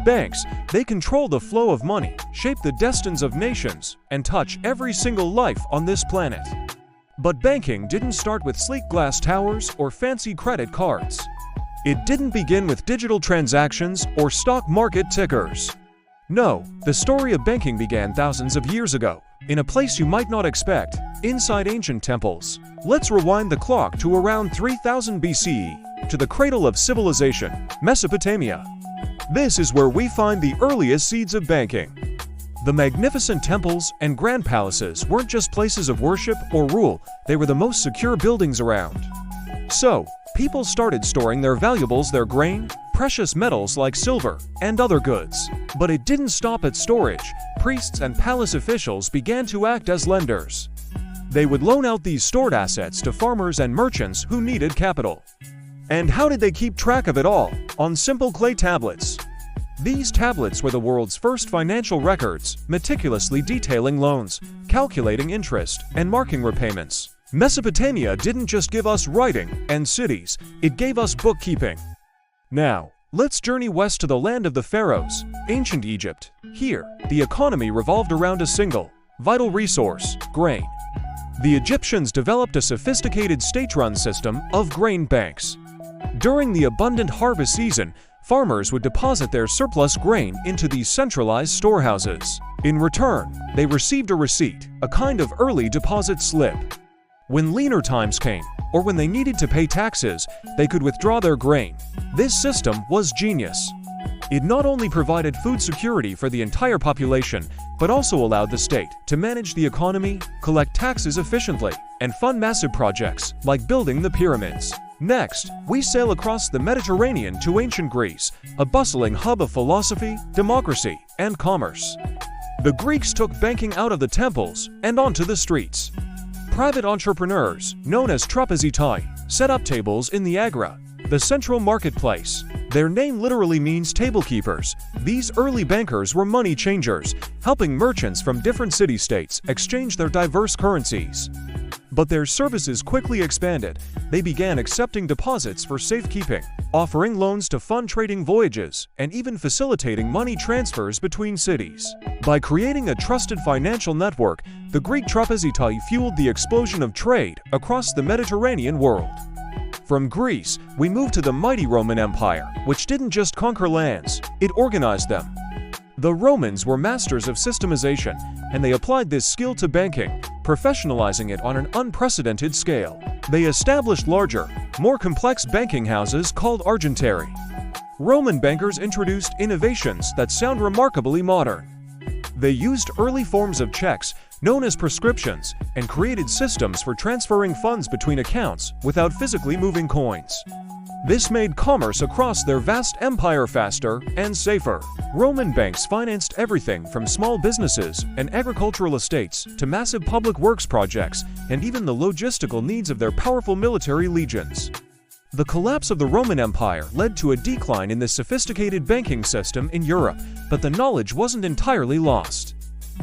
Banks, they control the flow of money, shape the destinies of nations, and touch every single life on this planet. But banking didn't start with sleek glass towers or fancy credit cards. It didn't begin with digital transactions or stock market tickers. No, the story of banking began thousands of years ago, in a place you might not expect, inside ancient temples. Let's rewind the clock to around 3000 BCE, to the cradle of civilization, Mesopotamia. This is where we find the earliest seeds of banking. The magnificent temples and grand palaces weren't just places of worship or rule, they were the most secure buildings around. So, people started storing their valuables, their grain, precious metals like silver, and other goods. But it didn't stop at storage. Priests and palace officials began to act as lenders. They would loan out these stored assets to farmers and merchants who needed capital. And how did they keep track of it all? On simple clay tablets. These tablets were the world's first financial records, meticulously detailing loans, calculating interest, and marking repayments. Mesopotamia didn't just give us writing and cities, it gave us bookkeeping. Now, let's journey west to the land of the pharaohs, ancient Egypt. Here, the economy revolved around a single, vital resource, grain. The Egyptians developed a sophisticated state-run system of grain banks. During the abundant harvest season, farmers would deposit their surplus grain into these centralized storehouses. In return, they received a receipt, a kind of early deposit slip. When leaner times came, or when they needed to pay taxes, they could withdraw their grain. This system was genius. It not only provided food security for the entire population, but also allowed the state to manage the economy, collect taxes efficiently, and fund massive projects like building the pyramids. Next, we sail across the Mediterranean to ancient Greece, a bustling hub of philosophy, democracy, and commerce. The Greeks took banking out of the temples and onto the streets. Private entrepreneurs, known as trapezitoi, set up tables in the agora, the central marketplace. Their name literally means table keepers. These early bankers were money changers, helping merchants from different city-states exchange their diverse currencies. But their services quickly expanded. They began accepting deposits for safekeeping, offering loans to fund trading voyages, and even facilitating money transfers between cities. By creating a trusted financial network, the Greek trapezitoi fueled the explosion of trade across the Mediterranean world. From Greece, we move to the mighty Roman Empire, which didn't just conquer lands, it organized them. The Romans were masters of systemization, and they applied this skill to banking, professionalizing it on an unprecedented scale. They established larger, more complex banking houses called argentarii. Roman bankers introduced innovations that sound remarkably modern. They used early forms of checks, known as prescriptions, and created systems for transferring funds between accounts without physically moving coins. This made commerce across their vast empire faster and safer. Roman banks financed everything from small businesses and agricultural estates to massive public works projects and even the logistical needs of their powerful military legions. The collapse of the Roman Empire led to a decline in this sophisticated banking system in Europe, but the knowledge wasn't entirely lost.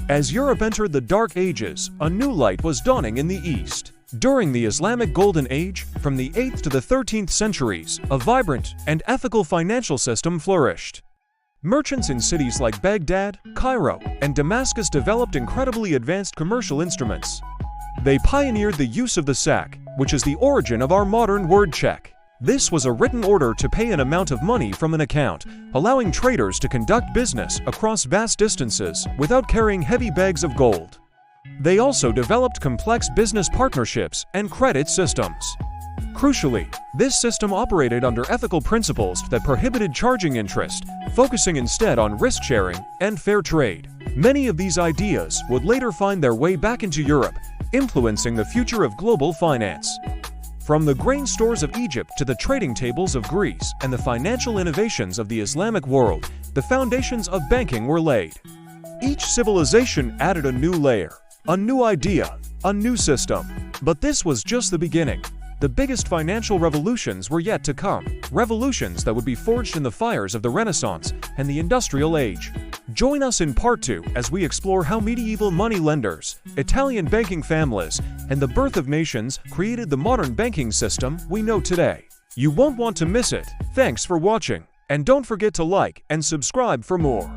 As Europe entered the Dark Ages, a new light was dawning in the East. During the Islamic Golden Age, from the 8th to the 13th centuries, a vibrant and ethical financial system flourished. Merchants in cities like Baghdad, Cairo, and Damascus developed incredibly advanced commercial instruments. They pioneered the use of the sack, which is the origin of our modern word check. This was a written order to pay an amount of money from an account, allowing traders to conduct business across vast distances without carrying heavy bags of gold. They also developed complex business partnerships and credit systems. Crucially, this system operated under ethical principles that prohibited charging interest, focusing instead on risk-sharing and fair trade. Many of these ideas would later find their way back into Europe, influencing the future of global finance. From the grain stores of Egypt to the trading tables of Greece and the financial innovations of the Islamic world, the foundations of banking were laid. Each civilization added a new layer, a new idea, a new system. But this was just the beginning. The biggest financial revolutions were yet to come, revolutions that would be forged in the fires of the Renaissance and the Industrial Age. Join us in Part 2 as we explore how medieval moneylenders, Italian banking families, and the birth of nations created the modern banking system we know today. You won't want to miss it. Thanks for watching. And don't forget to like and subscribe for more.